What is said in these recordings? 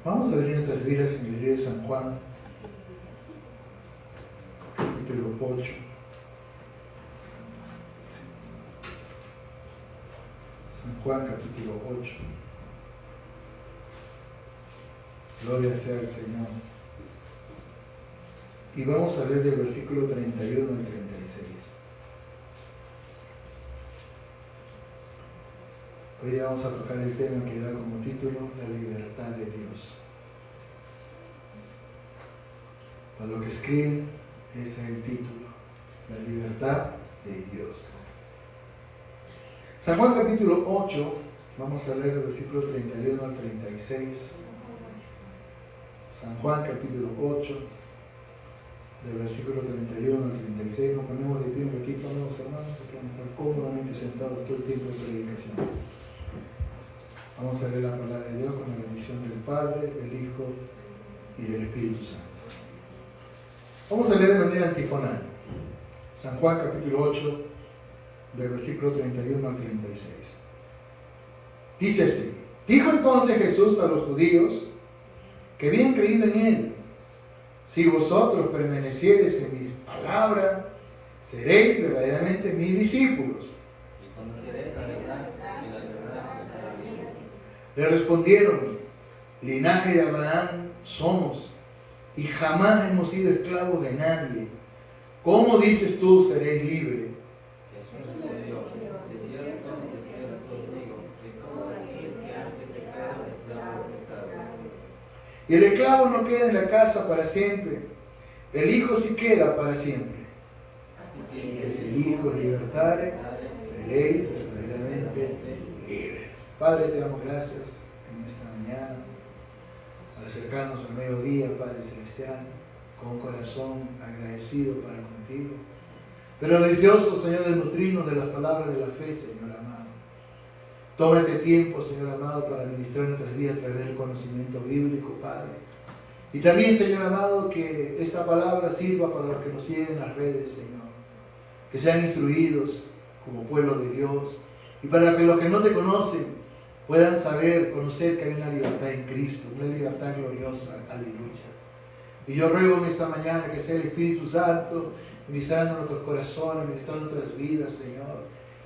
Vamos a abrir nuestras Biblias en el libro de San Juan, capítulo 8. San Juan, capítulo 8. Gloria sea al Señor. Y vamos a leer del versículo 31 al 36. Hoy vamos a tocar el tema que da como título La libertad de Dios. Para lo que escriben, ese es el título, La libertad de Dios. San Juan capítulo 8, vamos a leer el versículo 31 al 36. San Juan capítulo 8, del versículo 31 al 36. Nos ponemos de pie un ratito, amigos hermanos, para estar cómodamente sentados todo el tiempo de predicación. Vamos a leer la palabra de Dios con la bendición del Padre, del Hijo y del Espíritu Santo. Vamos a leer de manera antifonal. San Juan capítulo 8, del versículo 31 al 36. Dice así: dijo entonces Jesús a los judíos que habían creído en él: si vosotros permaneciereis en mi palabra, seréis verdaderamente mis discípulos. Y conoceréis la verdad, y la verdad os hará libres. Le respondieron: linaje de Abraham somos, y jamás hemos sido esclavos de nadie. ¿Cómo dices tú seréis libres? Jesús respondió: de cierto os digo, que todo aquel que hace pecado es esclavo del pecado. Y el esclavo no queda en la casa para siempre, el Hijo sí queda para siempre. Así que si el Hijo os libertare, seréis verdaderamente libres. Padre, te damos gracias en esta mañana, al acercarnos al mediodía, Padre Celestial, con un corazón agradecido para contigo, pero deseoso, Señor, de nutrirnos de las palabras de la fe, Señor amado. Toma este tiempo, Señor amado, para ministrar nuestras vidas a través del conocimiento bíblico, Padre. Y también, Señor amado, que esta palabra sirva para los que nos siguen en las redes, Señor. Que sean instruidos como pueblo de Dios. Y para que los que no te conocen puedan saber, conocer que hay una libertad en Cristo, una libertad gloriosa. Aleluya. Y yo ruego en esta mañana que sea el Espíritu Santo ministrando nuestros corazones, ministrando nuestras vidas, Señor.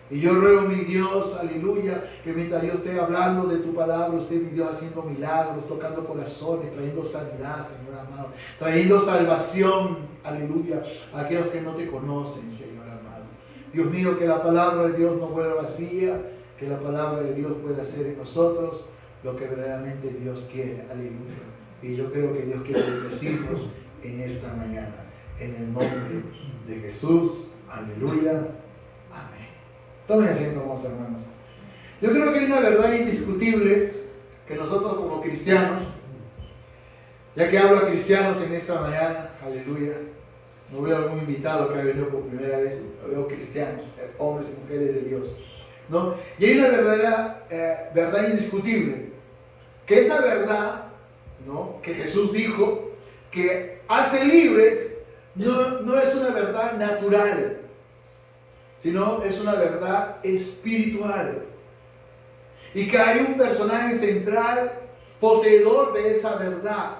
Y yo ruego, mi Dios, aleluya, que mientras yo esté hablando de tu palabra, esté, mi Dios, haciendo milagros, tocando corazones, trayendo sanidad, Señor amado, trayendo salvación, aleluya, a aquellos que no te conocen, Señor amado. Dios mío, que la palabra de Dios no vuelva vacía, que la palabra de Dios pueda hacer en nosotros lo que verdaderamente Dios quiere, aleluya. Y yo creo que Dios quiere decirnos en esta mañana, en el nombre de Jesús, aleluya, amén. Tomen asiento, amados hermanos. Yo creo que hay una verdad indiscutible que nosotros como cristianos, ya que hablo a cristianos en esta mañana, aleluya, no veo algún invitado que haya venido por primera vez, veo cristianos, hombres y mujeres de Dios, ¿no? Y hay una verdad indiscutible, que esa verdad, ¿no?, que Jesús dijo que hace libres, no es una verdad natural, sino es una verdad espiritual. Y que hay un personaje central, poseedor de esa verdad,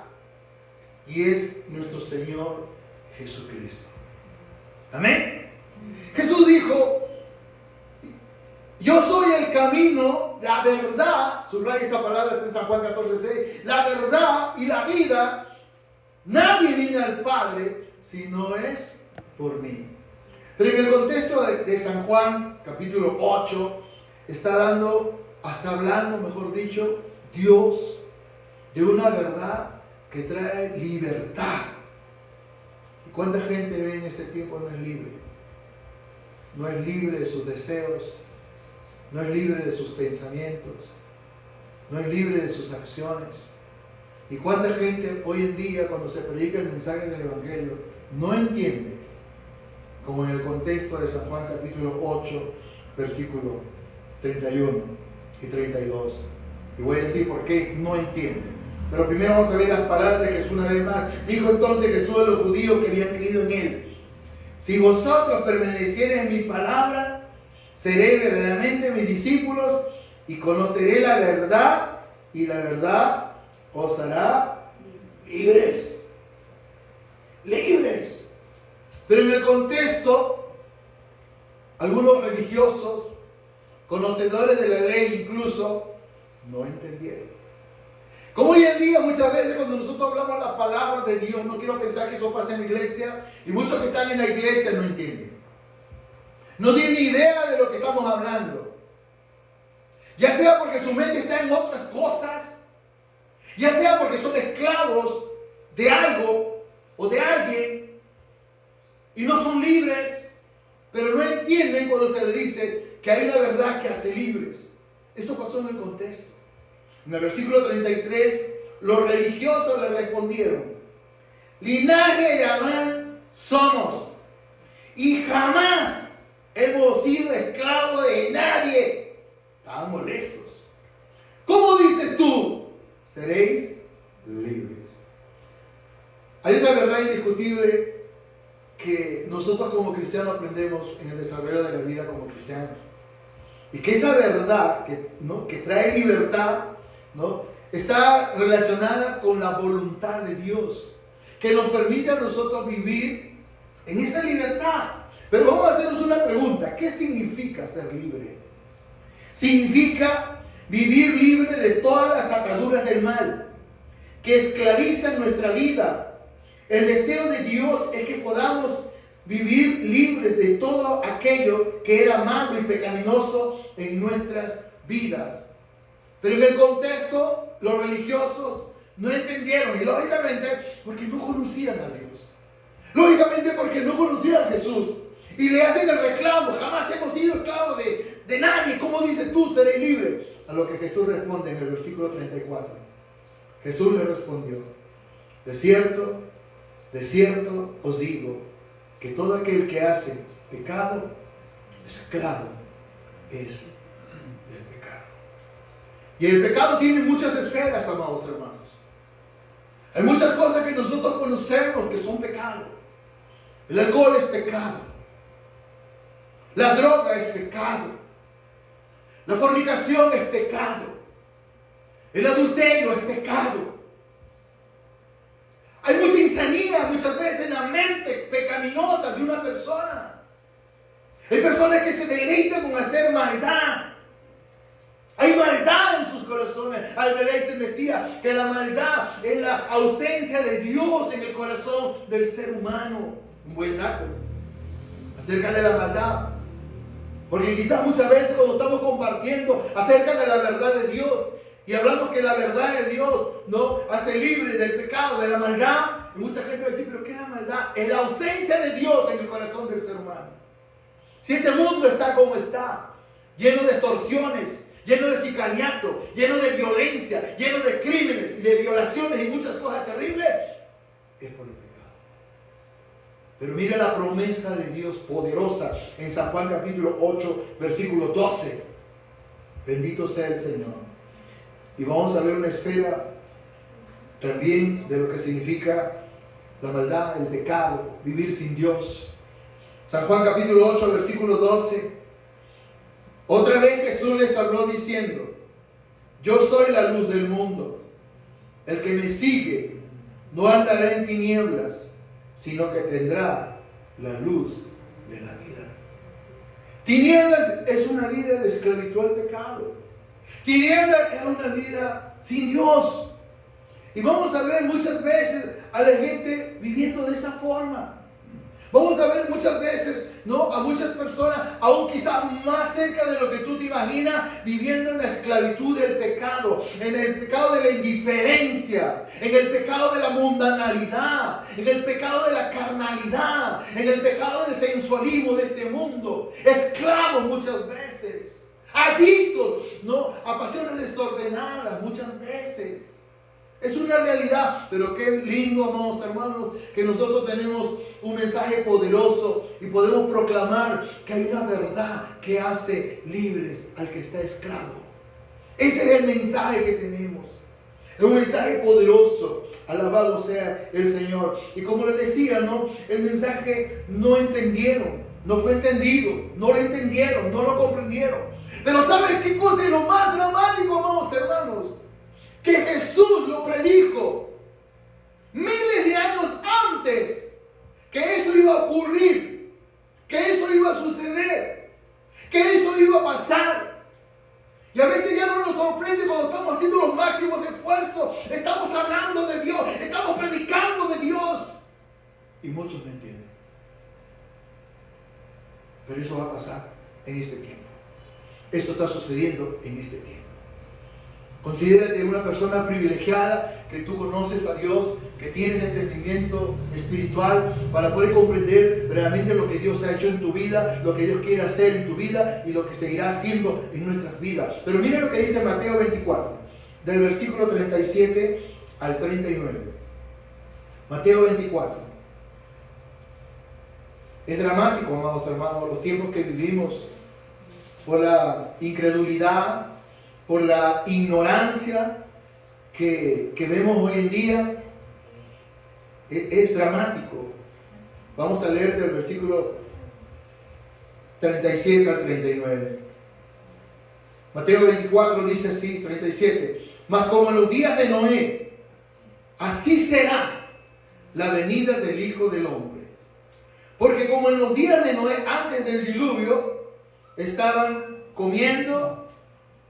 y es nuestro Señor Jesucristo. Amén. Jesús dijo: yo soy el camino, la verdad, subraya esa palabra, está en San Juan 14:6, la verdad y la vida. Nadie viene al Padre si no es por mí. Pero en el contexto de San Juan, capítulo 8, está hablando, mejor dicho, Dios de una verdad que trae libertad. ¿Y cuánta gente ve en este tiempo no es libre? No es libre de sus deseos, no es libre de sus pensamientos, no es libre de sus acciones. ¿Y cuánta gente hoy en día, cuando se predica el mensaje del Evangelio, no entiende? Como en el contexto de San Juan capítulo 8, versículo 31 y 32. Y voy a decir por qué no entiende. Pero primero vamos a ver las palabras de Jesús una vez más. Dijo entonces Jesús a los judíos que habían creído en él: si vosotros permaneciereis en mi palabra, seréis verdaderamente mis discípulos y conoceréis la verdad, y la verdad os hará libres. Libres. Pero en el contexto, algunos religiosos, conocedores de la ley incluso, no entendieron. Como hoy en día muchas veces cuando nosotros hablamos la palabra de Dios, no quiero pensar que eso pasa en la iglesia, y muchos que están en la iglesia no entienden. No tienen ni idea de lo que estamos hablando. Ya sea porque su mente está en otras cosas, ya sea porque son esclavos de algo o de alguien y no son libres, pero no entienden cuando se les dice que hay una verdad que hace libres. Eso pasó en el contexto. En el versículo 33, los religiosos le respondieron: linaje de Abraham somos, y jamás hemos sido esclavos de nadie. Estaban molestos. ¿Cómo dices tú? Seréis libres. Hay otra verdad indiscutible que nosotros como cristianos aprendemos en el desarrollo de la vida como cristianos. Y que esa verdad que trae libertad, ¿no?, está relacionada con la voluntad de Dios, que nos permite a nosotros vivir en esa libertad. Pero vamos a hacernos una pregunta: ¿qué significa ser libre? Significa vivir libre de todas las ataduras del mal que esclavizan nuestra vida. El deseo de Dios es que podamos vivir libres de todo aquello que era malo y pecaminoso en nuestras vidas. Pero en el contexto, los religiosos no entendieron, y lógicamente porque no conocían a Dios, lógicamente porque no conocían a Jesús, y le hacen el reclamo: jamás hemos sido esclavos de nadie. ¿Cómo dices tú seré libre? A lo que Jesús responde en el versículo 34. Jesús le respondió: de cierto os digo que todo aquel que hace pecado, esclavo es del pecado. Y el pecado tiene muchas esferas, amados hermanos. Hay muchas cosas que nosotros conocemos que son pecado. El alcohol es pecado. La droga es pecado. La fornicación es pecado. El adulterio es pecado. Hay mucha insanía muchas veces en la mente pecaminosa de una persona. Hay personas que se deleitan con hacer maldad. Hay maldad en sus corazones. Albert Einstein decía que la maldad es la ausencia de Dios en el corazón del ser humano. Un buen dato acerca de la maldad. Porque quizás muchas veces cuando estamos compartiendo acerca de la verdad de Dios y hablamos que la verdad de Dios no hace libre del pecado, de la maldad, y mucha gente va a decir: ¿pero qué es la maldad? Es la ausencia de Dios en el corazón del ser humano. Si este mundo está como está, lleno de extorsiones, lleno de sicariato, lleno de violencia, lleno de crímenes y de violaciones y muchas cosas terribles, es por el pecado. Pero mire la promesa de Dios poderosa en San Juan capítulo 8, versículo 12. Bendito sea el Señor. Y vamos a ver una esfera también de lo que significa la maldad, el pecado, vivir sin Dios. San Juan capítulo 8, versículo 12. Otra vez Jesús les habló diciendo: yo soy la luz del mundo. El que me sigue no andará en tinieblas, sino que tendrá la luz de la vida. Tinieblas es una vida de esclavitud al pecado. Tinieblas es una vida sin Dios. Y vamos a ver muchas veces a la gente viviendo de esa forma. Vamos a ver muchas veces, ¿no?, a muchas personas, aún quizás más cerca de lo que tú te imaginas, viviendo en la esclavitud del pecado, en el pecado de la indiferencia, en el pecado de la mundanalidad, en el pecado de la carnalidad, en el pecado del sensualismo de este mundo, esclavos muchas veces, adictos, ¿no?, a pasiones desordenadas muchas veces. Es una realidad, pero qué lindo, amados hermanos, que nosotros tenemos un mensaje poderoso y podemos proclamar que hay una verdad que hace libres al que está esclavo. Ese es el mensaje que tenemos. Es un mensaje poderoso. Alabado sea el Señor. Y como les decía, ¿no?, el mensaje no entendieron, no fue entendido, no lo entendieron, no lo comprendieron. Pero ¿saben qué cosa es lo más dramático, amados hermanos? que Jesús lo predijo miles de años antes, que eso iba a ocurrir, que eso iba a suceder, que eso iba a pasar. Y a veces ya no nos sorprende cuando estamos haciendo los máximos esfuerzos, estamos hablando de Dios, estamos predicando de Dios, y muchos no entienden. Pero eso va a pasar en este tiempo. Esto está sucediendo en este tiempo. Considérate una persona privilegiada, que tú conoces a Dios, que tienes entendimiento espiritual para poder comprender realmente lo que Dios ha hecho en tu vida, lo que Dios quiere hacer en tu vida y lo que seguirá haciendo en nuestras vidas. Pero mira lo que dice Mateo 24, del versículo 37 al 39. Mateo 24. Es dramático, amados hermanos, los tiempos que vivimos, por la incredulidad, por la ignorancia que vemos hoy en día. Es dramático. Vamos a leer del versículo 37 al 39. Mateo 24 dice así, 37. Mas como en los días de Noé, así será la venida del Hijo del Hombre. Porque como en los días de Noé, antes del diluvio, estaban comiendo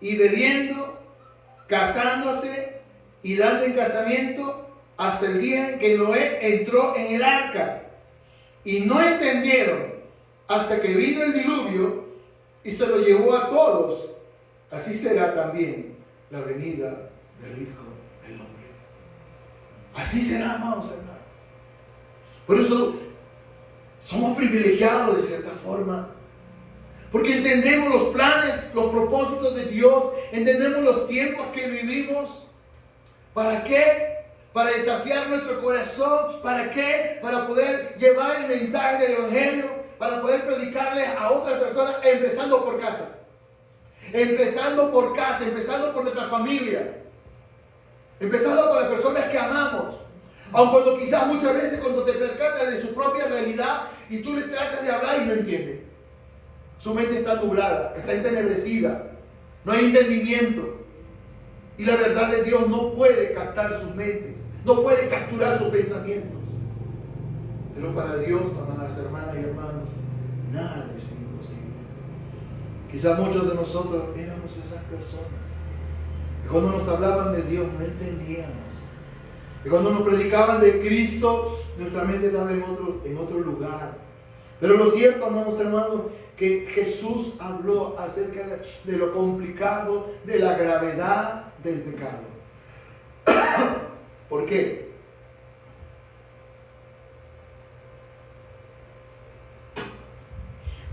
y bebiendo, casándose y dando en casamiento, hasta el día en que Noé entró en el arca. Y no entendieron hasta que vino el diluvio y se lo llevó a todos. Así será también la venida del Hijo del Hombre. Así será, amados hermanos. Por eso somos privilegiados de cierta forma, porque entendemos los planes, los propósitos de Dios, entendemos los tiempos que vivimos. ¿Para qué? Para desafiar nuestro corazón. ¿Para qué? Para poder llevar el mensaje del Evangelio, para poder predicarle a otras personas, empezando por casa. Empezando por casa, empezando por nuestra familia. Empezando por las personas que amamos. Aun cuando quizás muchas veces cuando te percatas de su propia realidad y tú le tratas de hablar y no entiende. Su mente está nublada, está entenebrecida, no hay entendimiento. Y la verdad de Dios no puede captar sus mentes, no puede capturar sus pensamientos. Pero para Dios, amadas hermanas y hermanos, nada es imposible. Quizás muchos de nosotros éramos esas personas que cuando nos hablaban de Dios no entendíamos. Que cuando nos predicaban de Cristo, nuestra mente estaba en otro lugar. Pero lo cierto, amados hermanos, que Jesús habló acerca de lo complicado, de la gravedad del pecado. ¿Por qué?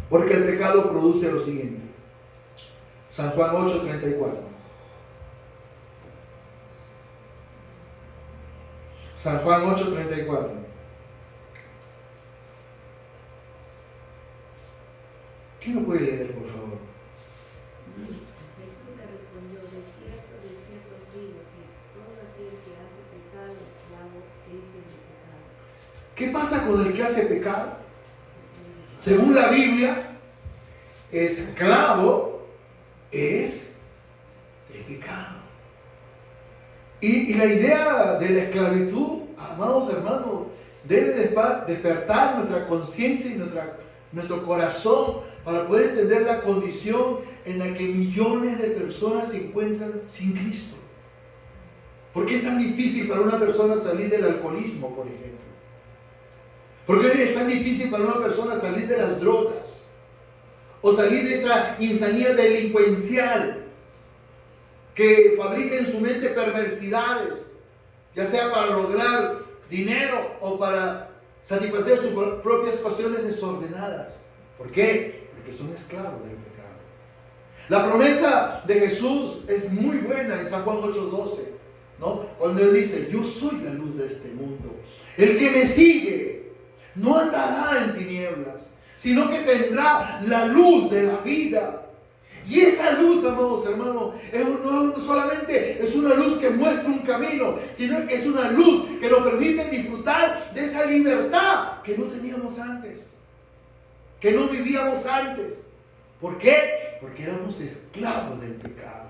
Porque el pecado produce lo siguiente. San Juan 8:34. San Juan 8:34. ¿Quién lo puede leer, por favor? Jesús le respondió: de cierto os digo que todo aquel que hace pecado, esclavo es el pecado. ¿Qué pasa con el que hace pecado? Según la Biblia, esclavo es el pecado. Y la idea de la esclavitud, amados hermanos, debe despertar nuestra conciencia y nuestro corazón para poder entender la condición en la que millones de personas se encuentran sin Cristo. ¿Por qué es tan difícil para una persona salir del alcoholismo, por ejemplo? ¿Por qué hoy es tan difícil para una persona salir de las drogas? O salir de esa insanía delincuencial que fabrica en su mente perversidades, ya sea para lograr dinero o para satisfacer sus propias pasiones desordenadas? ¿Por qué? Porque son esclavos del pecado. La promesa de Jesús es muy buena en San Juan 8:12, ¿no? Cuando Él dice: yo soy la luz de este mundo. El que me sigue no andará en tinieblas, sino que tendrá la luz de la vida. Y esa luz, amados hermanos, no solamente es una luz que muestra un camino, sino que es una luz que nos permite disfrutar de esa libertad que no teníamos antes, que no vivíamos antes. ¿Por qué? Porque éramos esclavos del pecado.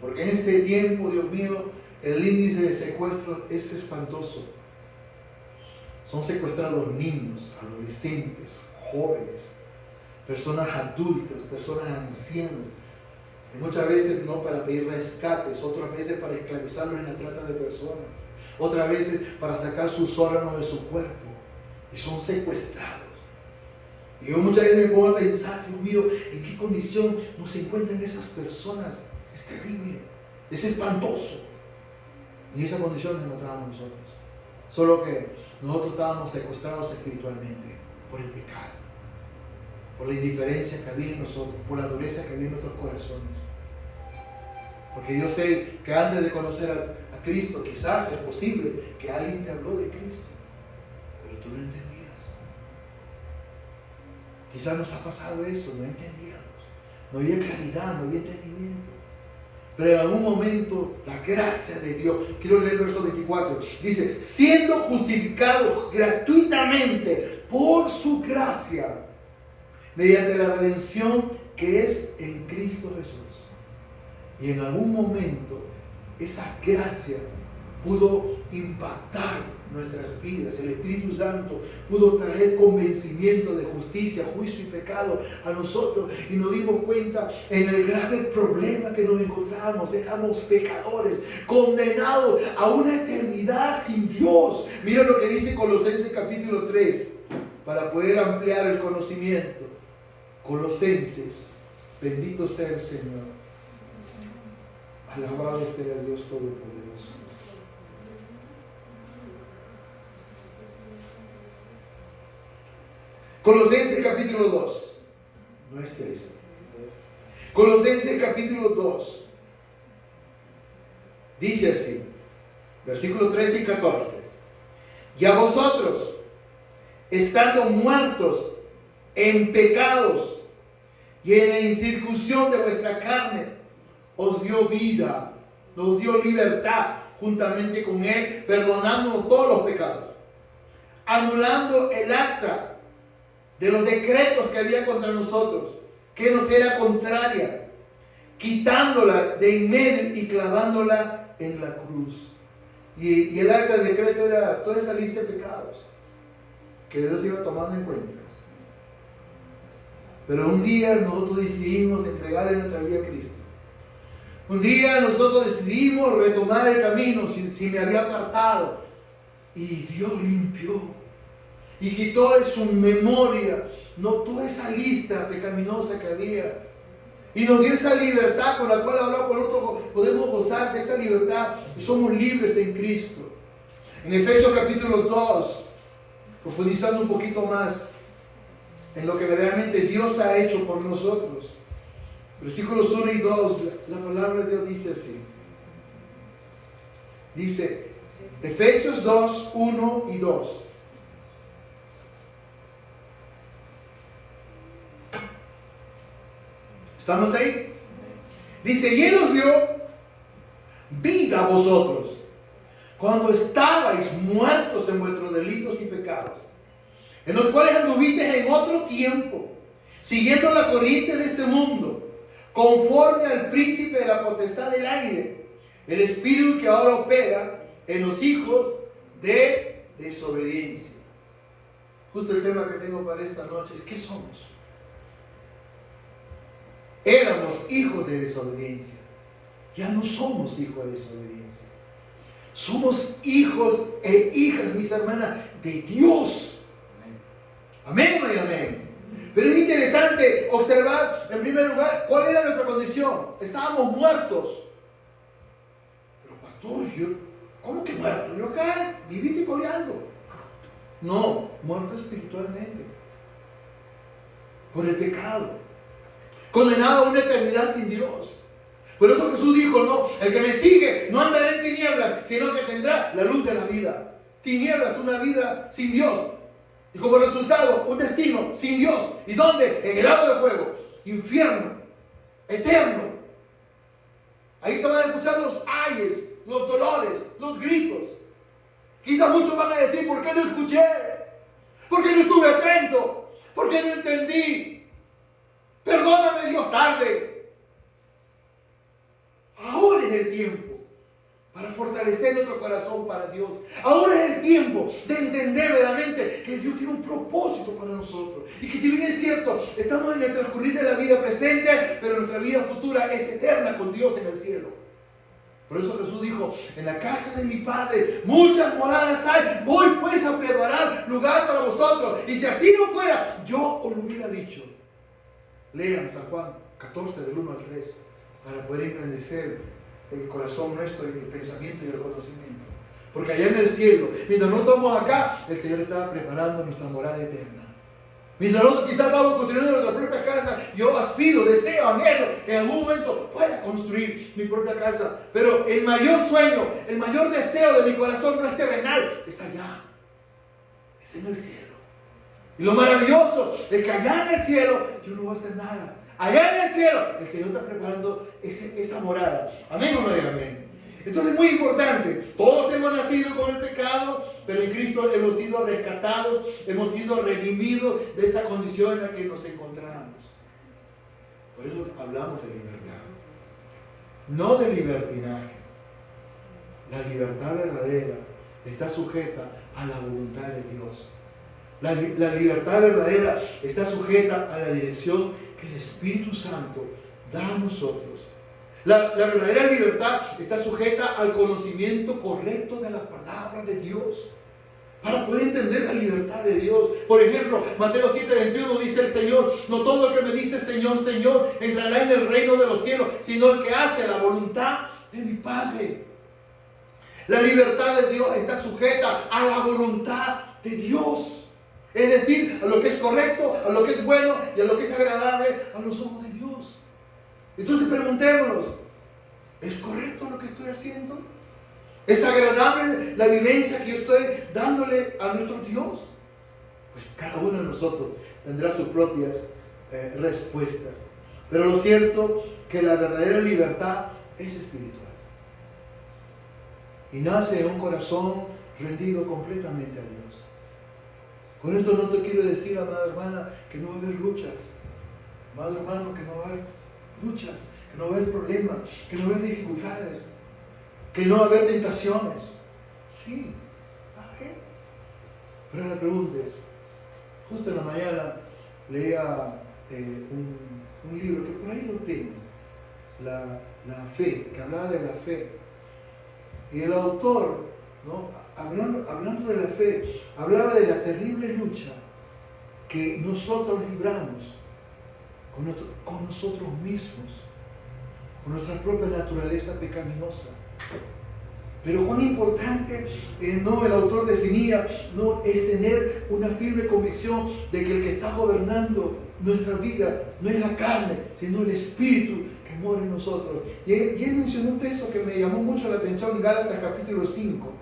Porque en este tiempo, Dios mío, el índice de secuestros es espantoso. Son secuestrados niños, adolescentes, jóvenes, personas adultas, personas ancianas. Y muchas veces no para pedir rescates, otras veces para esclavizarlos en la trata de personas, otras veces para sacar sus órganos de su cuerpo. Y son secuestrados. Y yo muchas veces me pongo a pensar, Dios mío, ¿en qué condición nos encuentran esas personas? Es terrible, es espantoso. En esa condición nos encontramos nosotros. Solo que nosotros estábamos secuestrados espiritualmente por el pecado, por la indiferencia que había en nosotros, por la dureza que había en nuestros corazones. Porque yo sé que antes de conocer a Cristo, quizás es posible que alguien te habló de Cristo, pero tú no entendías. Quizás nos ha pasado eso, no entendíamos, no había claridad, no había entendimiento. Pero en algún momento la gracia de Dios, quiero leer el verso 24, dice, siendo justificados gratuitamente por su gracia, mediante la redención que es en Cristo Jesús. Y en algún momento esa gracia pudo impactar nuestras vidas. El Espíritu Santo pudo traer convencimiento de justicia, juicio y pecado a nosotros, y nos dimos cuenta en el grave problema que nos encontramos. Éramos pecadores, condenados a una eternidad sin Dios. Mira lo que dice Colosenses capítulo 3, para poder ampliar el conocimiento. Colosenses, bendito sea el Señor. Alabado sea Dios Todopoderoso. Colosenses capítulo 2, no es 3. Colosenses capítulo 2, dice así, versículos 13 y 14. Y a vosotros, estando muertos en pecados y en la incircuncisión de vuestra carne, os dio vida, nos dio libertad juntamente con Él, perdonándonos todos los pecados, anulando el acta de los decretos que había contra nosotros, que nos era contraria, quitándola de en medio y clavándola en la cruz. Y el acta del decreto era toda esa lista de pecados que Dios iba tomando en cuenta. Pero un día nosotros decidimos entregarle nuestra vida a Cristo. Un día nosotros decidimos retomar el camino si me había apartado. Y Dios limpió y quitó de su memoria, no toda esa lista pecaminosa que había. Y nos dio esa libertad con la cual ahora nosotros podemos gozar de esta libertad y somos libres en Cristo. En Efesios capítulo 2, profundizando un poquito más en lo que realmente Dios ha hecho por nosotros. Versículos 1 y 2, la palabra de Dios dice así. Dice, Efesios 2, 1 y 2. ¿Estamos ahí? Dice, y Él os dio vida a vosotros, cuando estabais muertos en vuestros delitos y pecados, en los cuales anduvisteis en otro tiempo, siguiendo la corriente de este mundo, conforme al príncipe de la potestad del aire, el espíritu que ahora opera en los hijos de desobediencia. Justo el tema que tengo para esta noche es, ¿qué somos? Éramos hijos de desobediencia. Ya no somos hijos de desobediencia. Somos hijos e hijas, mis hermanas, de Dios. Amén y amén. Pero es interesante observar, en primer lugar, cuál era nuestra condición. Estábamos muertos. Pero pastor, ¿cómo que muerto? Yo acá viví coleando. No, muerto espiritualmente. Por el pecado. Condenado a una eternidad sin Dios. Por eso Jesús dijo, no, el que me sigue no andará en tinieblas, sino que tendrá la luz de la vida. Tinieblas, una vida sin Dios. Y como resultado, un destino sin Dios. ¿Y dónde? En el lago de fuego. Infierno. Eterno. Ahí se van a escuchar los ayes, los dolores, los gritos. Quizás muchos van a decir, ¿por qué no escuché? ¿Por qué no estuve atento? ¿Por qué no entendí? Perdóname, Dios, tarde. Ahora nuestro corazón para Dios. Ahora es el tiempo de entender realmente que Dios tiene un propósito para nosotros. Y que si bien es cierto, estamos en el transcurrir de la vida presente, pero nuestra vida futura es eterna con Dios en el cielo. Por eso Jesús dijo, en la casa de mi Padre muchas moradas hay, voy pues a preparar lugar para vosotros. Y si así no fuera, yo os lo hubiera dicho. Lean San Juan 14 del 1 al 3 para poder engrandecer el corazón nuestro y el pensamiento y el conocimiento. Porque allá en el cielo, mientras no estamos acá, el Señor estaba preparando nuestra morada eterna. Mientras nosotros quizás estamos construyendo nuestra propia casa, yo aspiro, deseo, anhelo que en algún momento pueda construir mi propia casa. Pero el mayor sueño, el mayor deseo de mi corazón no es terrenal, es allá, es en el cielo. Y lo maravilloso es que allá en el cielo yo no voy a hacer nada. Allá en el cielo el Señor está preparando esa morada. Amén o no diga amén. Entonces es muy importante, todos hemos nacido con el pecado, pero en Cristo hemos sido rescatados, hemos sido redimidos de esa condición en la que nos encontramos. Por eso hablamos de libertad, no de libertinaje. La libertad verdadera está sujeta a la voluntad de Dios. La libertad verdadera está sujeta a la dirección que el Espíritu Santo da a nosotros. La verdadera libertad está sujeta al conocimiento correcto de las palabras de Dios. Para poder entender la libertad de Dios. Por ejemplo, Mateo 7:21 dice el Señor, no todo el que me dice Señor, Señor, entrará en el reino de los cielos, sino el que hace la voluntad de mi Padre. La libertad de Dios está sujeta a la voluntad de Dios. Es decir, a lo que es correcto, a lo que es bueno y a lo que es agradable a los ojos de Dios. Entonces preguntémonos, ¿es correcto lo que estoy haciendo? ¿Es agradable la vivencia que yo estoy dándole a nuestro Dios? Pues cada uno de nosotros tendrá sus propias respuestas. Pero lo cierto es que la verdadera libertad es espiritual. Y nace en un corazón rendido completamente a Dios. Con esto no te quiero decir, amada hermana, que no va a haber luchas. Amado hermano, que no va a haber luchas, que no va a haber problemas, que no va a haber dificultades, que no va a haber tentaciones. Sí, va a haber. Pero la pregunta es, justo en la mañana leía un libro que por ahí lo tengo, la fe, que hablaba de la fe. Y el autor, ¿no? hablando de la fe, hablaba de la terrible lucha que nosotros libramos con nosotros mismos, con nuestra propia naturaleza pecaminosa. Pero cuán importante, no, el autor definía, no, es tener una firme convicción de que el que está gobernando nuestra vida no es la carne, sino el Espíritu que mora en nosotros. Y él mencionó un texto que me llamó mucho la atención en Gálatas capítulo 5,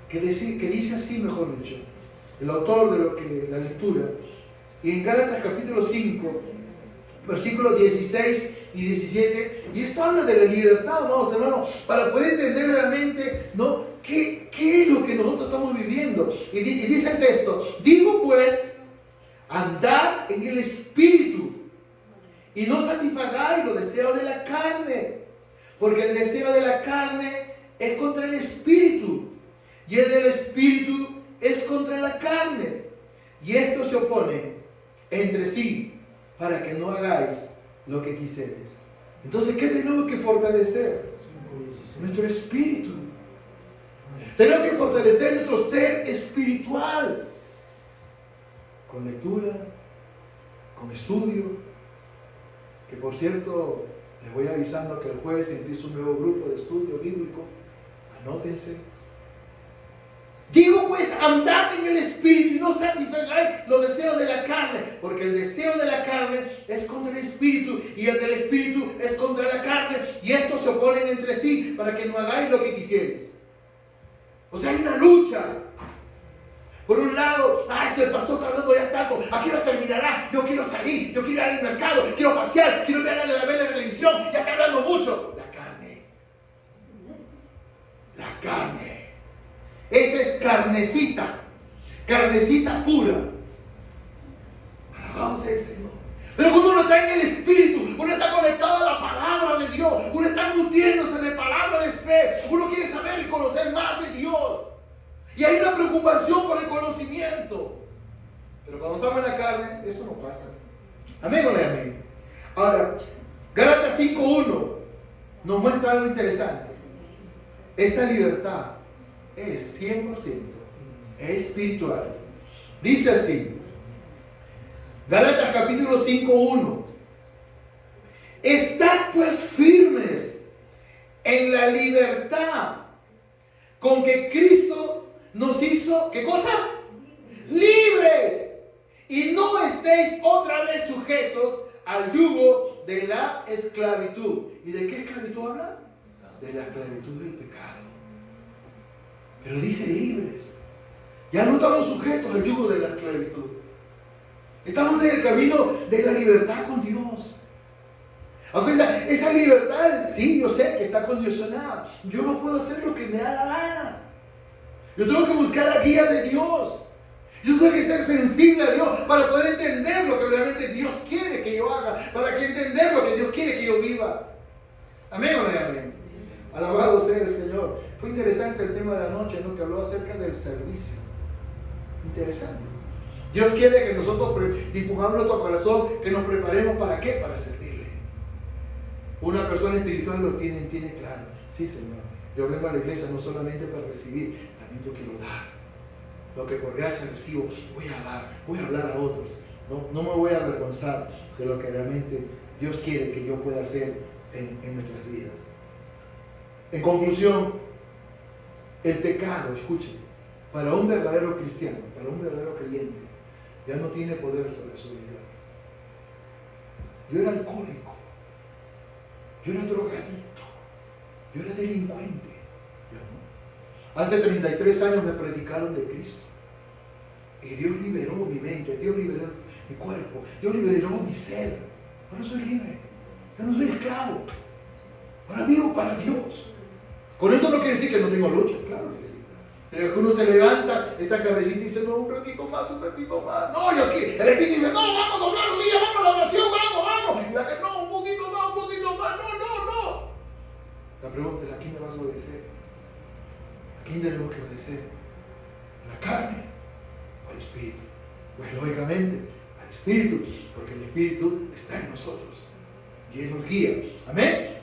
que dice así, mejor dicho, el autor de la lectura. Y en Gálatas capítulo 5, versículos 16 y 17, y esto habla de la libertad, ¿no, hermanos? Para poder entender realmente, ¿no?, qué es lo que nosotros estamos viviendo. Y dice el texto, digo pues, andad en el Espíritu, y no satisfagáis los deseos de la carne, porque el deseo de la carne es contra el Espíritu, y el del Espíritu es contra la carne, y estos se oponen entre sí, para que no hagáis lo que quisieres. Entonces, ¿qué tenemos que fortalecer? Nuestro espíritu. Tenemos que fortalecer nuestro ser espiritual. Con lectura, con estudio. Que por cierto, les voy avisando que el jueves empieza un nuevo grupo de estudio bíblico. Anótense. Digo pues, andad en el Espíritu y no satisfagáis los deseos de la carne, porque el deseo de la carne es contra el Espíritu y el del Espíritu es contra la carne, y estos se oponen entre sí para que no hagáis lo que quisieres. O sea, hay una lucha. Por un lado, el pastor está hablando ya tanto, ¿a qué hora terminará? Yo quiero salir, yo quiero ir al mercado, quiero pasear, quiero ver la televisión, ya está hablando mucho. La carne. La carne. Esa es carnecita pura. Alabado sea el Señor. Pero cuando uno está en el Espíritu, uno está conectado a la palabra de Dios, uno está nutriéndose de palabra de fe, Uno quiere saber y conocer más de Dios. Y hay una preocupación por el conocimiento. Pero cuando estamos en la carne, eso no pasa. Amén o no amén. Ahora, Gálatas 5:1 nos muestra algo interesante. Esta libertad es 100% espiritual. Dice así, Gálatas capítulo 5:1: estad pues firmes en la libertad con que Cristo nos hizo, ¿qué cosa? Libres. Y no estéis otra vez sujetos al yugo de la esclavitud. ¿Y de qué esclavitud habla? De la esclavitud del pecado. Pero dice libres. Ya no estamos sujetos al yugo de la esclavitud. Estamos en el camino de la libertad con Dios. Aunque esa libertad, sí, yo sé que está condicionada. Yo no puedo hacer lo que me da la gana. Yo tengo que buscar la guía de Dios. Yo tengo que ser sensible a Dios para poder entender lo que realmente Dios quiere que yo haga, para que entender lo que Dios quiere que yo viva. Amén o no amén. Alabado sea el Señor. Fue interesante el tema de anoche, ¿no? Que habló acerca del servicio. Interesante. Dios quiere que nosotros dispongamos nuestro corazón, que nos preparemos ¿para qué? Para servirle. Una persona espiritual lo tiene claro. Sí, Señor. Yo vengo a la iglesia no solamente para recibir, también yo quiero dar. Lo que por gracia recibo, voy a dar, voy a hablar a otros. No me voy a avergonzar de lo que realmente Dios quiere que yo pueda hacer en nuestras vidas. En conclusión, el pecado, escuchen, para un verdadero cristiano, para un verdadero creyente, ya no tiene poder sobre su vida. Yo era alcohólico, yo era drogadicto, yo era delincuente. ¿Ya no? Hace 33 años me predicaron de Cristo. Y Dios liberó mi mente, Dios liberó mi cuerpo, Dios liberó mi ser. Ahora soy libre, ya no soy esclavo. Ahora vivo para Dios. Con esto no quiere decir que no tengo lucha, claro que sí. Uno se levanta, esta cabecita y dice, no, un ratito más, un ratito más. No, yo aquí, el Espíritu dice, no, vamos a doblar los días, vamos a la oración, vamos. Y la que, no, un poquito más, no. La pregunta es, ¿a quién le vas a obedecer? ¿A quién tenemos que obedecer? ¿A la carne o al Espíritu? Pues lógicamente, al Espíritu, porque el Espíritu está en nosotros y Él nos guía. Amén.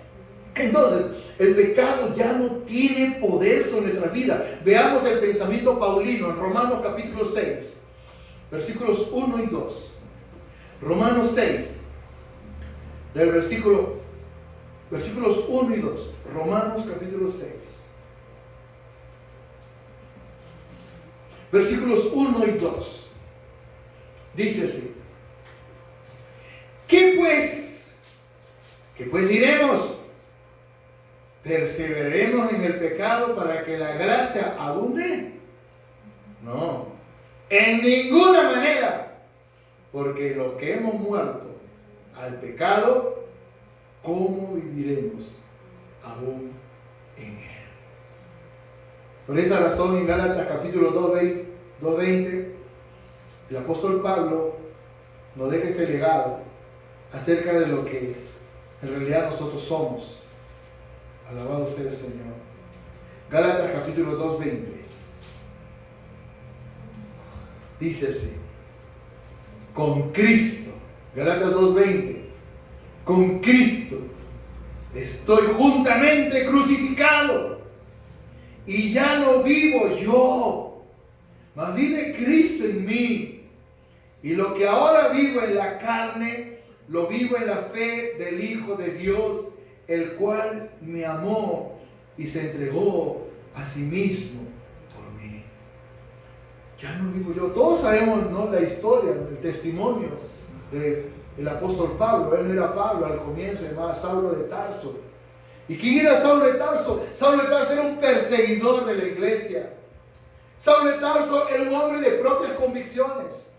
Entonces, el pecado ya no tiene poder sobre nuestras vidas. Veamos el pensamiento paulino en Romanos capítulo 6, versículos 1 y 2. Romanos 6, del versículos 1 y 2. Romanos capítulo 6. Versículos 1 y 2. Dice así. ¿Qué pues diremos? ¿Perseveraremos en el pecado para que la gracia abunde? No, en ninguna manera. Porque los que hemos muerto al pecado, ¿cómo viviremos aún en él? Por esa razón, en Gálatas capítulo 2:20, el apóstol Pablo nos deja este legado acerca de lo que en realidad nosotros somos. Alabado sea el Señor. Gálatas capítulo 2:20. Dice así. Con Cristo. Gálatas 2:20. Con Cristo estoy juntamente crucificado. Y ya no vivo yo, mas vive Cristo en mí. Y lo que ahora vivo en la carne, lo vivo en la fe del Hijo de Dios, el cual me amó y se entregó a sí mismo por mí. Ya no vivo yo. Todos sabemos, ¿no?, la historia, el testimonio del apóstol Pablo. Él no era Pablo al comienzo, se llamaba Saulo de Tarso. ¿Y quién era Saulo de Tarso? Saulo de Tarso era un perseguidor de la iglesia. Saulo de Tarso era un hombre de propias convicciones.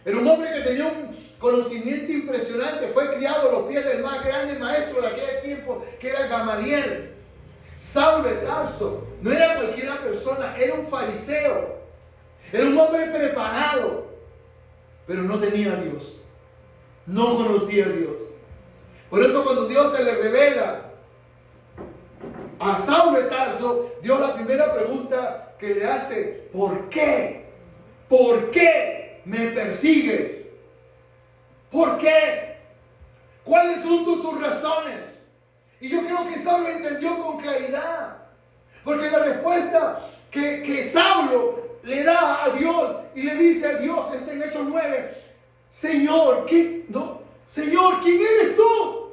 Era un hombre que tenía un conocimiento impresionante. Fue criado a los pies del más grande maestro de aquel tiempo, que era Gamaliel. Saulo de Tarso no era cualquier persona, era un fariseo. Era un hombre preparado, pero no tenía a Dios. No conocía a Dios. Por eso cuando Dios se le revela a Saulo de Tarso, Dios la primera pregunta que le hace: ¿por qué? ¿Por qué me persigues? ¿Por qué? ¿Cuáles son tus razones? Y yo creo que Saulo entendió con claridad, porque la respuesta que Saulo le da a Dios y le dice a Dios, en Hechos 9, Señor, Señor, ¿quién eres tú?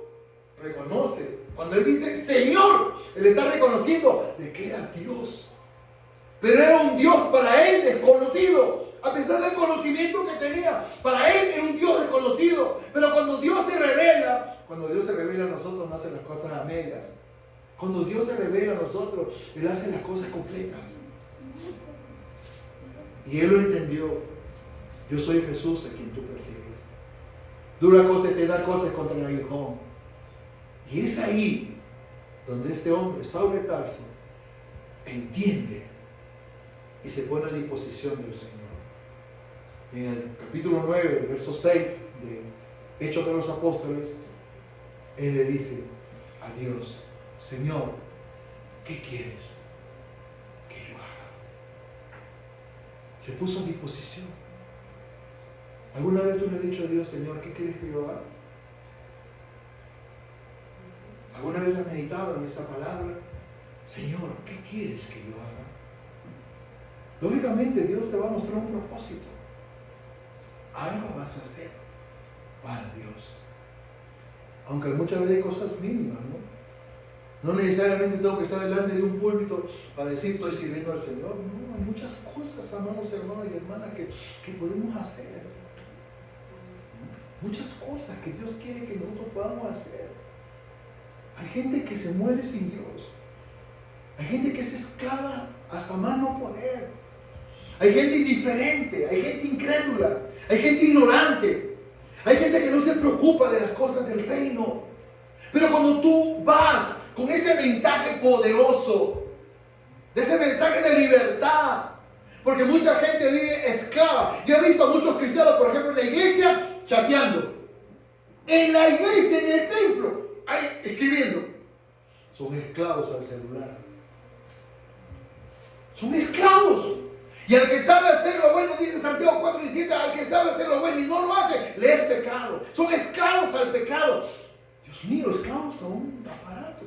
Reconoce. Cuando él dice Señor, él está reconociendo de que era Dios. Pero era un Dios para él desconocido. A pesar del conocimiento que tenía, para él era un Dios desconocido. Pero cuando Dios se revela a nosotros, no hace las cosas a medias. Cuando Dios se revela a nosotros, Él hace las cosas completas. Y él lo entendió. Yo soy Jesús a quien tú persigues. Dura cosa es dar cosas contra el aguijón. Y es ahí donde este hombre, Saulo de Tarso, entiende y se pone a disposición del Señor. En el capítulo 9, verso 6 de Hechos de los Apóstoles, él le dice a Dios: Señor, ¿qué quieres que yo haga? Se puso a disposición. ¿Alguna vez tú le has dicho a Dios: Señor, ¿qué quieres que yo haga? ¿Alguna vez has meditado en esa palabra? Señor, ¿qué quieres que yo haga? Lógicamente Dios te va a mostrar un propósito. Algo vas a hacer para Dios. Aunque muchas veces hay cosas mínimas, ¿no? No necesariamente tengo que estar delante de un púlpito para decir estoy sirviendo al Señor. No, hay muchas cosas, amados hermanos y hermanas, que podemos hacer. Muchas cosas que Dios quiere que nosotros podamos hacer. Hay gente que se muere sin Dios. Hay gente que es esclava hasta más no poder. Hay gente indiferente, hay gente incrédula, hay gente ignorante. Hay gente que no se preocupa de las cosas del reino. Pero cuando tú vas con ese mensaje poderoso, de ese mensaje de libertad, porque mucha gente vive esclava. Yo he visto a muchos cristianos, por ejemplo, en la iglesia, chateando. En la iglesia, en el templo, ahí escribiendo. Son esclavos al celular. Son esclavos. Y al que sabe hacer lo bueno, dice Santiago 4:17, al que sabe hacer lo bueno y no lo hace, le es pecado. Son esclavos al pecado. Dios mío, esclavos a un aparato.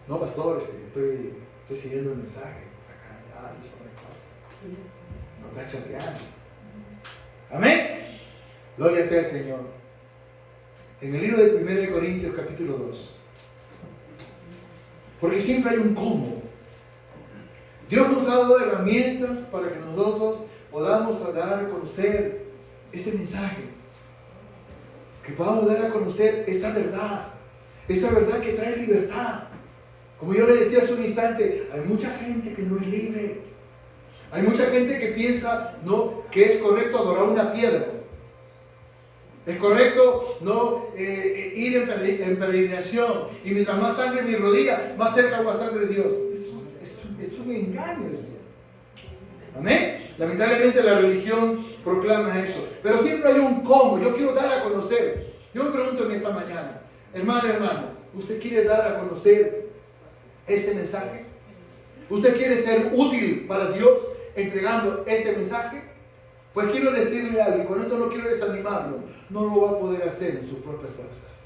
No, pastor, estoy siguiendo el mensaje. Acá, ya, hizo otra cosa. No está chateando. Amén. Gloria sea al Señor. En el libro de 1 Corintios, capítulo 2. Porque siempre hay un cómo. Dios nos ha dado herramientas para que nosotros podamos dar a conocer este mensaje. Que podamos dar a conocer esta verdad. Esa verdad que trae libertad. Como yo le decía hace un instante, hay mucha gente que no es libre. Hay mucha gente que piensa que es correcto adorar una piedra. Es correcto ir en peregrinación. Y mientras más sangre en mi rodilla, más cerca voy a estar de Dios. Es un engaño eso. Amén. Lamentablemente la religión proclama eso. Pero siempre hay un cómo. Yo quiero dar a conocer. Yo me pregunto en esta mañana, hermano, ¿usted quiere dar a conocer este mensaje? ¿Usted quiere ser útil para Dios entregando este mensaje? Pues quiero decirle algo, y con esto no quiero desanimarlo, no lo va a poder hacer en sus propias fuerzas.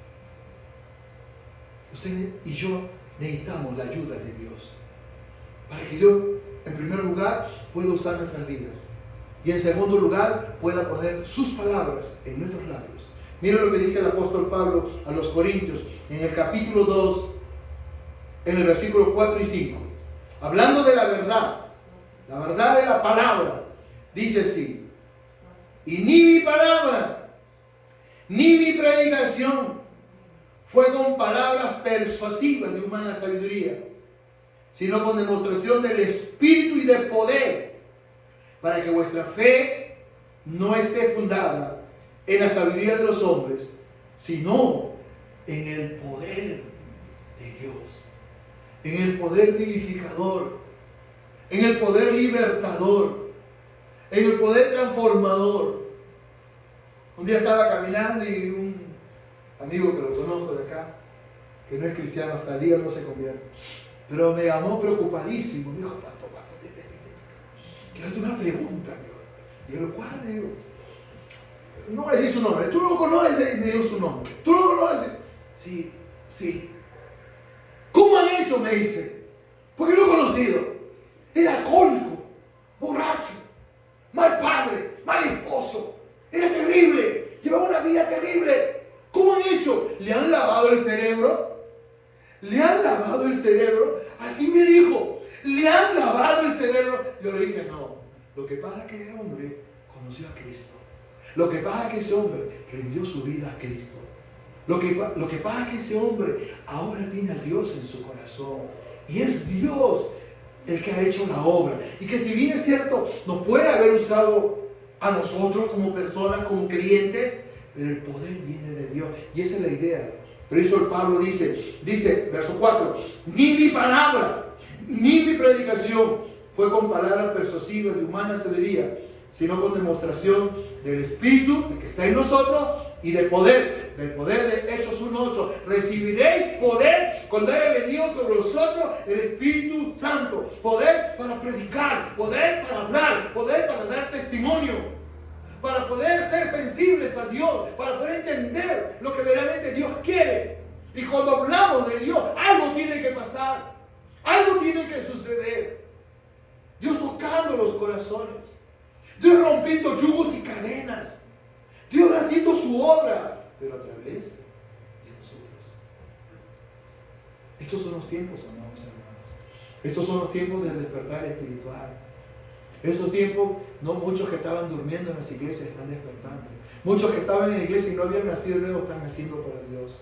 Usted y yo necesitamos la ayuda de Dios, para que yo, en primer lugar, pueda usar nuestras vidas, y en segundo lugar, pueda poner sus palabras en nuestros labios. Miren lo que dice el apóstol Pablo a los Corintios, en el capítulo 2, en el versículo 4 y 5. Hablando de la verdad de la palabra, dice así: y ni mi palabra, ni mi predicación fue con palabras persuasivas de humana sabiduría, sino con demostración del Espíritu y de poder, para que vuestra fe no esté fundada en la sabiduría de los hombres, sino en el poder de Dios, en el poder vivificador, en el poder libertador, en el poder transformador. Un día estaba caminando y un amigo que lo conozco de acá que no es cristiano, hasta el día no se convierte. Pero me llamó preocupadísimo. Me dijo, pastor, quiero hacerte una pregunta. Y yo, ¿cuál? Le digo, no voy a decir su nombre. ¿Tú lo conoces? Y me dijo su nombre. ¿Tú lo conoces? Sí, sí. ¿Cómo han hecho? Me dice. Porque lo he conocido. Era alcohólico, borracho, mal padre, mal esposo. Era terrible. Llevaba una vida terrible. ¿Cómo han hecho? ¿Le han lavado el cerebro? ¿Le han lavado el cerebro? Así me dijo. ¿Le han lavado el cerebro? Yo le dije, no. Lo que pasa es que ese hombre conoció a Cristo. Lo que pasa es que ese hombre rindió su vida a Cristo. Lo que pasa es que ese hombre ahora tiene a Dios en su corazón. Y es Dios el que ha hecho la obra. Y que si bien es cierto, nos puede haber usado a nosotros como personas, como creyentes, pero el poder viene de Dios. Y esa es la idea. Por eso el Pablo dice, verso 4, ni mi palabra, ni mi predicación fue con palabras persuasivas de humana sabiduría, sino con demostración del Espíritu que está en nosotros y del poder de Hechos 1:8. Recibiréis poder cuando haya venido sobre vosotros el Espíritu Santo. Poder para predicar, poder para hablar, poder para dar testimonio, para poder ser sensibles a Dios, para poder entender lo que verdaderamente Dios quiere. Y cuando hablamos de Dios, algo tiene que pasar, algo tiene que suceder. Dios tocando los corazones, Dios rompiendo yugos y cadenas, Dios haciendo su obra, pero a través de nosotros. Estos son los tiempos, amados hermanos. Estos son los tiempos del despertar espiritual. Estos tiempos, no muchos que estaban durmiendo en las iglesias están despertando. Muchos que estaban en la iglesia y no habían nacido nuevo están naciendo para Dios.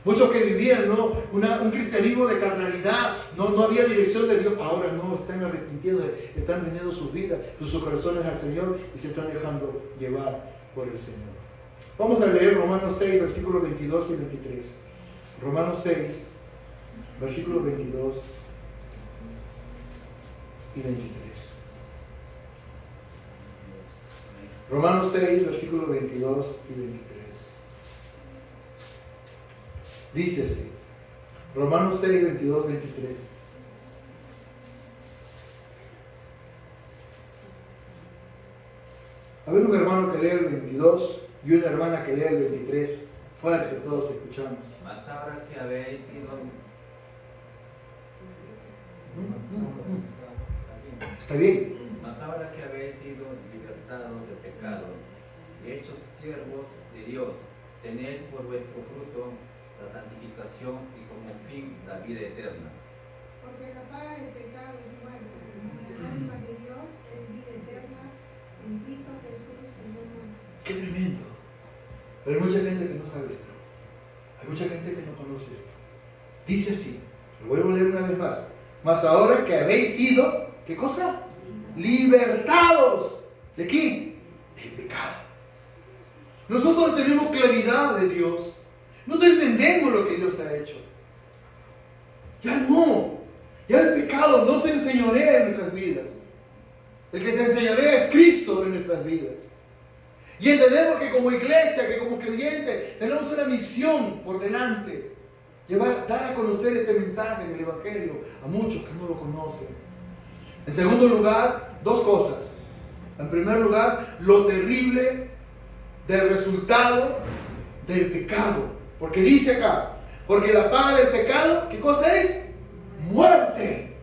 Muchos que vivían un cristianismo de carnalidad, no había dirección de Dios, ahora no están arrepintiendo, están rindiendo sus vidas, sus corazones al Señor y se están dejando llevar por el Señor. Vamos a leer Romanos 6, versículos 22 y 23. Romanos 6, versículos 22 y 23. Romanos 6, versículos 22 y 23. Dice así, Romanos 6, 22, 23. A ver, un hermano que lea el 22 y una hermana que lea el 23. Fuerte, todos escuchamos. Mas ahora que habéis sido... Está bien. Mas ahora que habéis sido libertados del pecado y hechos siervos de Dios, tenéis por vuestro fruto la santificación y como fin la vida eterna. Porque la paga del pecado es muerte, mas el alma de Dios es vida eterna en Cristo Jesús, Señor nuestro. Qué tremendo. Pero hay mucha gente que no sabe esto. Hay mucha gente que no conoce esto. Dice así, lo vuelvo a leer una vez más. Mas ahora que habéis sido, ¿qué cosa? Libertados. ¿De qué? Del pecado. Nosotros tenemos claridad de Dios. No entendemos lo que Dios ha hecho. Ya no. Ya el pecado no se enseñorea en nuestras vidas. El que se enseñorea es Cristo en nuestras vidas. Y entendemos que como iglesia, que como creyentes, tenemos una misión por delante. Dar a conocer este mensaje del Evangelio a muchos que no lo conocen. En segundo lugar, dos cosas. En primer lugar, lo terrible del resultado del pecado. Porque dice acá, porque la paga del pecado, ¿qué cosa es? Muerte.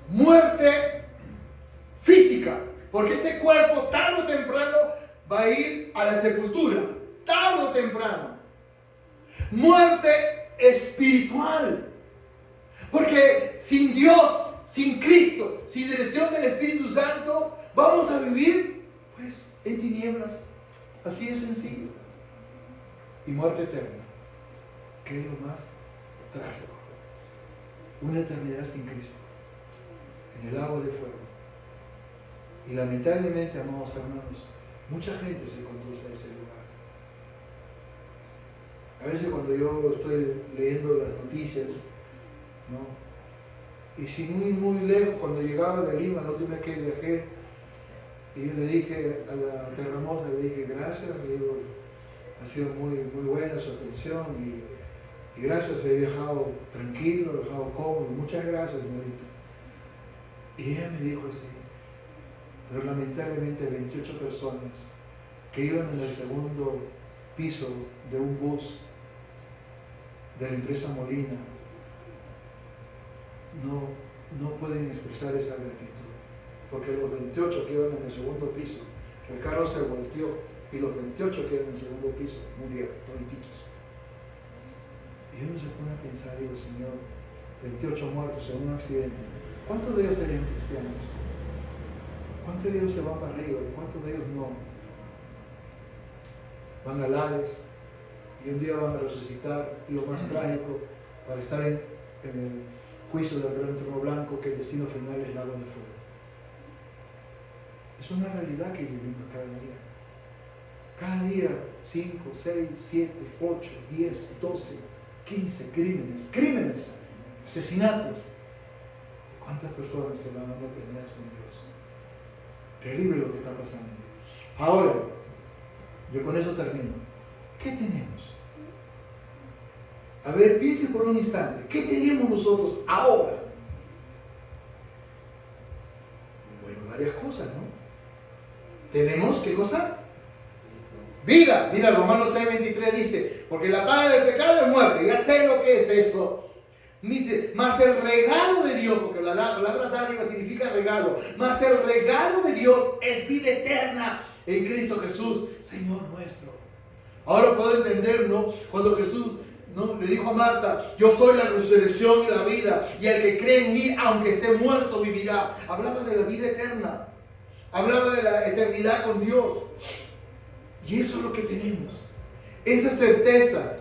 Muerte física. Porque este cuerpo tarde o temprano va a ir a la sepultura. Tarde o temprano. Muerte espiritual. Porque sin Dios, sin Cristo, sin dirección del Espíritu Santo, vamos a vivir pues en tinieblas. Así de sencillo. Y muerte eterna, que es lo más trágico. Una eternidad sin Cristo, en el lago de fuego. Y lamentablemente, amados hermanos, mucha gente se conduce a ese lugar. A veces cuando yo estoy leyendo las noticias, ¿no? Y si muy lejos, cuando llegaba de Lima, la última vez que viajé, y yo le dije a la terremosa, le dije gracias, le digo, ha sido muy buena su atención Y gracias, he viajado tranquilo, he viajado cómodo. Muchas gracias, señorita. Y ella me dijo así, pero lamentablemente 28 personas que iban en el segundo piso de un bus de la empresa Molina no pueden expresar esa gratitud, porque los 28 que iban en el segundo piso, el carro se volteó y los 28 que iban en el segundo piso murieron, todititos. Y uno se pone a pensar, digo, Señor, 28 muertos en un accidente, ¿cuántos de ellos serían cristianos? ¿Cuántos de ellos se van para arriba y cuántos de ellos no? Van al Hades y un día van a resucitar, y lo más trágico, para estar en el juicio del gran trono blanco, que el destino final es el lago de fuego. Es una realidad que vivimos cada día. Cada día 5, 6, 7, 8, 10, 12, 15 crímenes, asesinatos. ¿Cuántas personas se van a meter sin Dios? Terrible lo que está pasando. Ahora, yo con eso termino. ¿Qué tenemos? A ver, piense por un instante. ¿Qué tenemos nosotros ahora? Bueno, varias cosas, ¿no? ¿Tenemos qué cosa? Vida. Mira, Romanos 6:23 dice, porque la paga del pecado es muerte. Ya sé lo que es eso. Mas el regalo de Dios, porque la palabra dádiva significa regalo, mas el regalo de Dios es vida eterna en Cristo Jesús, Señor nuestro. Ahora puedo entender, ¿no? Cuando Jesús, ¿no?, le dijo a Marta, yo soy la resurrección y la vida, y el que cree en mí, aunque esté muerto, vivirá. Hablaba de la vida eterna, hablaba de la eternidad con Dios. Y eso es lo que tenemos, esa certeza,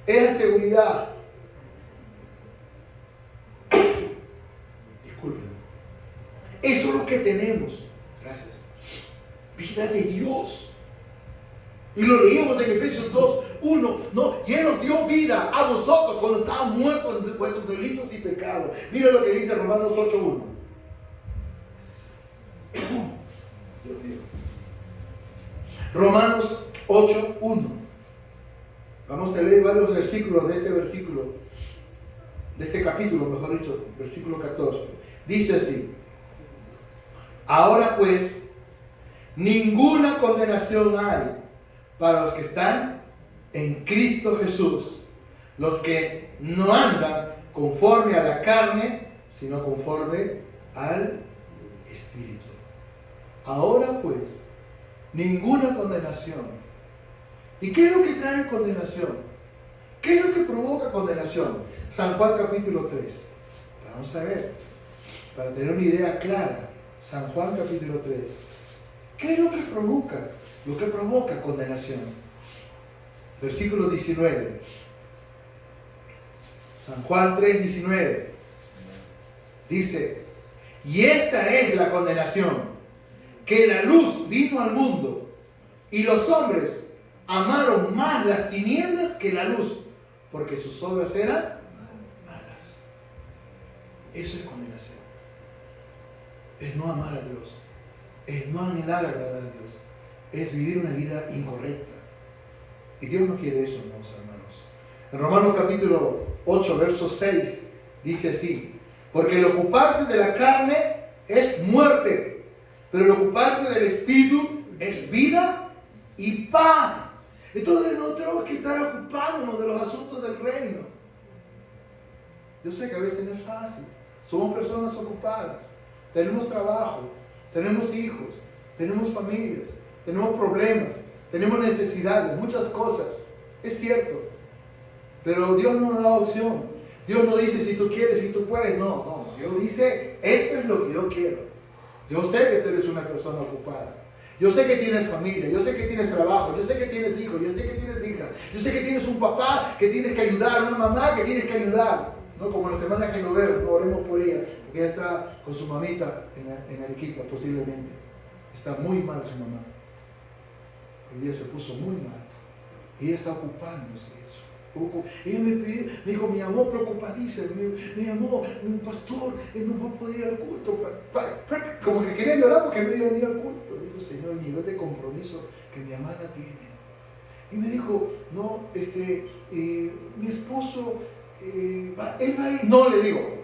esa seguridad. Disculpen, eso es lo que tenemos. Gracias. Vida de Dios. Y lo leímos en Efesios 2:1, ¿no? Y Él nos dio vida a nosotros cuando estábamos muertos en vuestros delitos y pecados. Mira lo que dice Romanos 8:1. Dios mío. Romanos 8:1. Vamos a leer varios versículos de este capítulo, mejor dicho, versículo 14. Dice así: ahora pues, ninguna condenación hay para los que están en Cristo Jesús, los que no andan conforme a la carne, sino conforme al Espíritu. Ahora pues, ninguna condenación. ¿Y qué es lo que trae condenación? ¿Qué es lo que provoca condenación? San Juan capítulo 3. Vamos a ver, para tener una idea clara. San Juan capítulo 3. ¿Qué es lo que provoca? Lo que provoca condenación. Versículo 19. San Juan 3:19. Dice, y esta es la condenación, que la luz vino al mundo, y los hombres amaron más las tinieblas que la luz, porque sus obras eran malas. Eso es condenación. Es no amar a Dios. Es no anhelar agradar a Dios. Es vivir una vida incorrecta. Y Dios no quiere eso, hermanos. En Romanos capítulo 8, verso 6, dice así: porque el ocuparse de la carne es muerte, pero el ocuparse del Espíritu es vida y paz. Entonces no tenemos que estar ocupándonos de los asuntos del reino. Yo sé que a veces no es fácil. Somos personas ocupadas. Tenemos trabajo, tenemos hijos, tenemos familias, tenemos problemas, tenemos necesidades, muchas cosas. Es cierto. Pero Dios no nos da opción. Dios no dice si tú quieres, si tú puedes. No. Dios dice, esto es lo que yo quiero. Yo sé que tú eres una persona ocupada. Yo sé que tienes familia, yo sé que tienes trabajo, yo sé que tienes hijos, yo sé que tienes hijas, yo sé que tienes un papá que tienes que ayudar, una mamá que tienes que ayudar. No como nuestra hermana Genoveva, no oremos por ella, porque ella está con su mamita en Arequipa, posiblemente. Está muy mal su mamá. Hoy día se puso muy mal. Y ella está ocupándose de eso. Ella me dijo, me llamó preocupadísima, me llamó, pastor, no va a poder ir al culto. Como que quería llorar porque no iba a venir al culto. Le digo, Señor, el nivel de compromiso que mi amada tiene. Y me dijo, no, mi esposo, él va a ir. No, le digo,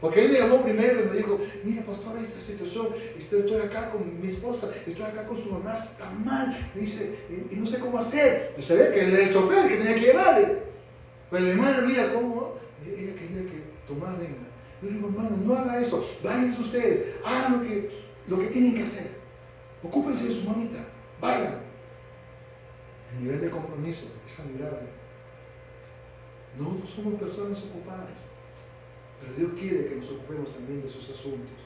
porque él me llamó primero y me dijo, mire pastor, esta situación, estoy acá con mi esposa, estoy acá con su mamá, está mal, me dice, y no sé cómo hacer. Yo sabía que él era el chofer que tenía que llevarle. Pero la hermana, mira cómo, ella quería que Tomás venga. Yo le digo, hermano, no haga eso, váyanse ustedes, hagan lo que tienen que hacer. Ocúpense de su mamita, vayan. El nivel de compromiso es admirable. Nosotros somos personas ocupadas, pero Dios quiere que nos ocupemos también de sus asuntos.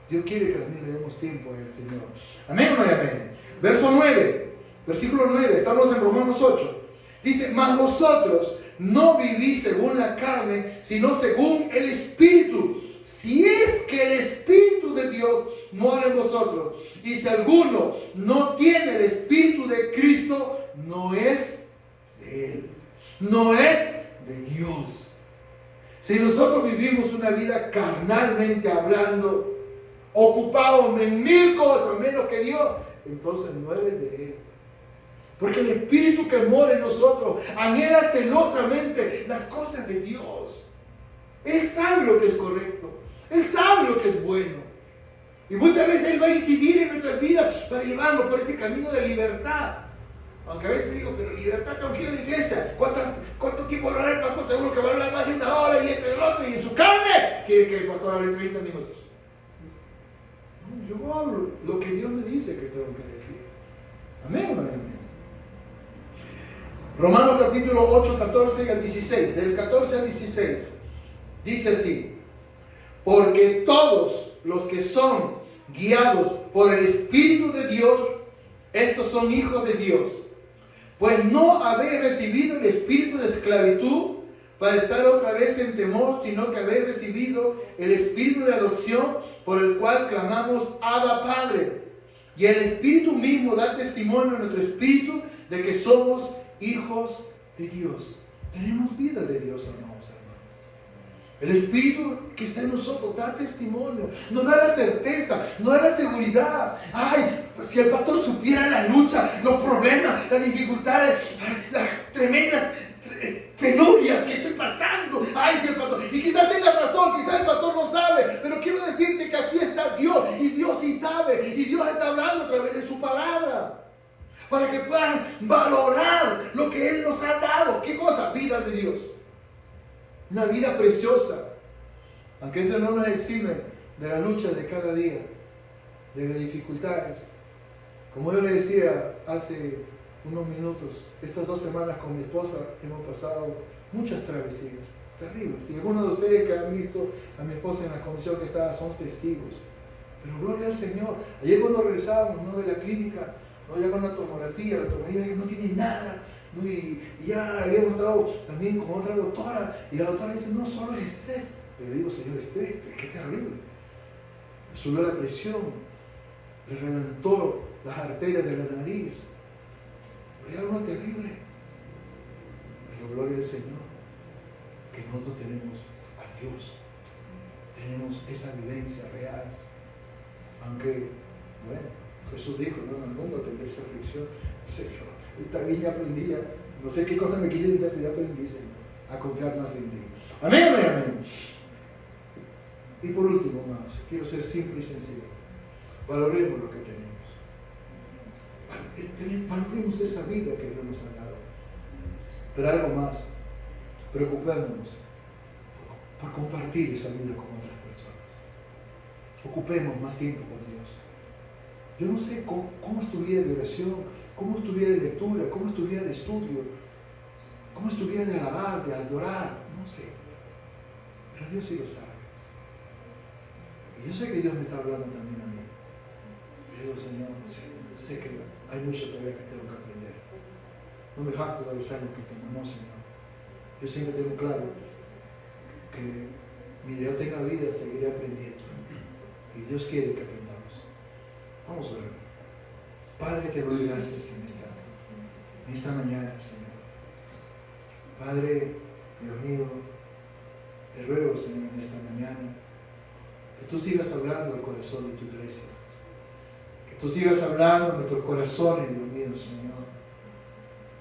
Dios quiere que también le demos tiempo al Señor. ¿Amén o no hay amén? Verso 9, versículo 9, estamos en Romanos 8. Dice, mas vosotros no vivís según la carne, sino según el Espíritu. Si es que el Espíritu de Dios mora en vosotros. Y si alguno no tiene el Espíritu de Cristo, no es de Él. No es de Dios. Si nosotros vivimos una vida carnalmente hablando, ocupados en mil cosas menos que Dios, entonces no eres de Él. Porque el Espíritu que mora en nosotros anhela celosamente las cosas de Dios. Él sabe lo que es correcto. Él sabe lo que es bueno. Y muchas veces Él va a incidir en nuestras vidas para llevarnos por ese camino de libertad. Aunque a veces digo, pero libertad, tengo que ir a la iglesia. ¿Cuánto tiempo va a hablar el pastor? Seguro que va a hablar más de una hora y entre el otro. Y en su carne quiere que el pastor hable 30 minutos. No, yo hablo lo que Dios me dice que tengo que decir. Amén o no amén. Romanos capítulo 8, 14 al 16. Del 14 al 16. Dice así. Porque todos los que son guiados por el Espíritu de Dios, estos son hijos de Dios. Pues no habéis recibido el espíritu de esclavitud para estar otra vez en temor, sino que habéis recibido el espíritu de adopción por el cual clamamos Abba Padre. Y el Espíritu mismo da testimonio a nuestro espíritu de que somos hijos de Dios. Tenemos vida de Dios, amados hermanos. El Espíritu que está en nosotros da testimonio, nos da la certeza, nos da la seguridad. Ay, si el pastor supiera la lucha, los problemas, las dificultades, las tremendas penurias que estoy pasando. Ay, si el pastor, y quizás tenga razón, quizás el pastor no sabe, pero quiero decirte que aquí está Dios, y Dios sí sabe, y Dios está hablando a través de su palabra, para que puedan valorar lo que Él nos ha dado. ¿Qué cosa? Vida de Dios. Una vida preciosa, aunque eso no nos exime de la lucha de cada día, de las dificultades. Como yo le decía hace unos minutos, estas 2 semanas con mi esposa hemos pasado muchas travesías terribles. Y algunos de ustedes que han visto a mi esposa en la condición que estaba son testigos. Pero gloria al Señor. Ayer cuando regresábamos de la clínica, ya con la tomografía no tiene nada. ¿no? Y ya habíamos estado también con otra doctora, y la doctora dice, no, solo es estrés. Le digo, señor, estrés, qué terrible. Le subió la presión, le reventó las arterias de la nariz. Es algo terrible. Pero gloria al Señor, que nosotros tenemos a Dios. Tenemos esa vivencia real. Aunque, bueno, Jesús dijo, no, en el mundo tendréis aflicción. Señor, esta viña aprendí, no sé qué cosa me quieren dar, pero ya aprendí, Señor, a confiar más en ti. Amén, amén, amén. Y por último, más, quiero ser simple y sencillo. Valoremos lo que tenemos. Valoremos esa vida que Dios nos ha dado. Pero algo más, preocupémonos por compartir esa vida con otras personas. Ocupemos más tiempo con Dios. Yo no sé cómo es tu vida de oración, cómo es tu vida de lectura, cómo es tu vida de estudio, cómo es tu vida de alabar, de adorar, no sé. Pero Dios sí lo sabe. Y yo sé que Dios me está hablando también a mí. Yo digo, Señor, sé que hay mucho todavía que tengo que aprender. No me jacto de los años que tengo, no, Señor. Yo siempre tengo claro que mientras yo tenga vida seguiré aprendiendo. Y Dios quiere que aprendamos. Vamos a orar. Padre, te doy gracias en esta mañana, Señor. Padre, Dios mío, te ruego, Señor, en esta mañana, que tú sigas hablando al corazón de tu iglesia. Que tú sigas hablando en nuestros corazones, Dios mío, Señor.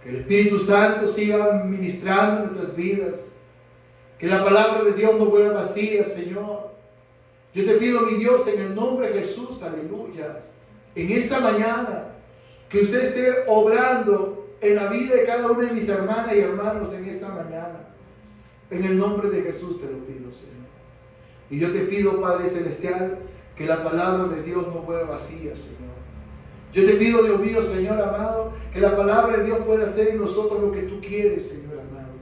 Que el Espíritu Santo siga ministrando nuestras vidas. Que la palabra de Dios no vuelva vacía, Señor. Yo te pido, mi Dios, en el nombre de Jesús, aleluya, en esta mañana, que usted esté obrando en la vida de cada una de mis hermanas y hermanos en esta mañana. En el nombre de Jesús te lo pido, Señor. Y yo te pido, Padre Celestial, que la palabra de Dios no vuelva vacía, Señor. Yo te pido, Dios mío, Señor amado, que la palabra de Dios pueda hacer en nosotros lo que tú quieres, Señor amado.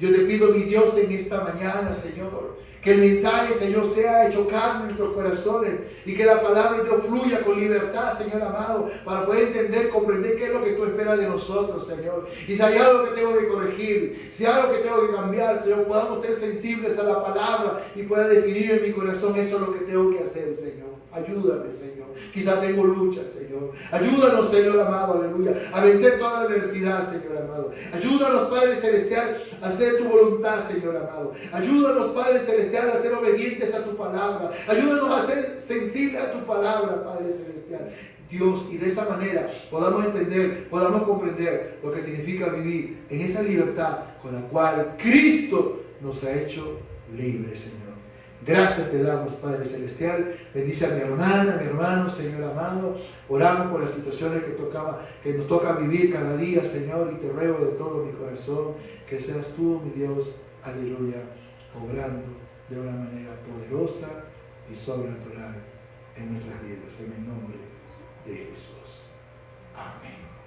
Yo te pido, mi Dios, en esta mañana, Señor, que el mensaje, Señor, sea hecho carne en nuestros corazones y que la palabra de Dios fluya con libertad, Señor amado, para poder entender, comprender qué es lo que tú esperas de nosotros, Señor. Y si hay algo que tengo que corregir, si hay algo que tengo que cambiar, Señor, podamos ser sensibles a la palabra y pueda definir en mi corazón eso es lo que tengo que hacer, Señor. Ayúdame, Señor. Quizá tengo lucha, Señor. Ayúdanos, Señor amado, aleluya, a vencer toda adversidad, Señor amado. Ayúdanos, Padre Celestial, a hacer tu voluntad, Señor amado. Ayúdanos, Padre Celestial, a ser obedientes a tu palabra. Ayúdanos a ser sensibles a tu palabra, Padre Celestial. Dios, y de esa manera podamos entender, podamos comprender lo que significa vivir en esa libertad con la cual Cristo nos ha hecho libres, Señor. Gracias te damos, Padre Celestial. Bendice a mi hermana, a mi hermano, Señor amado. Oramos por las situaciones que nos toca vivir cada día, Señor, y te ruego de todo mi corazón que seas tú, mi Dios, aleluya, obrando de una manera poderosa y sobrenatural en nuestras vidas, en el nombre de Jesús. Amén.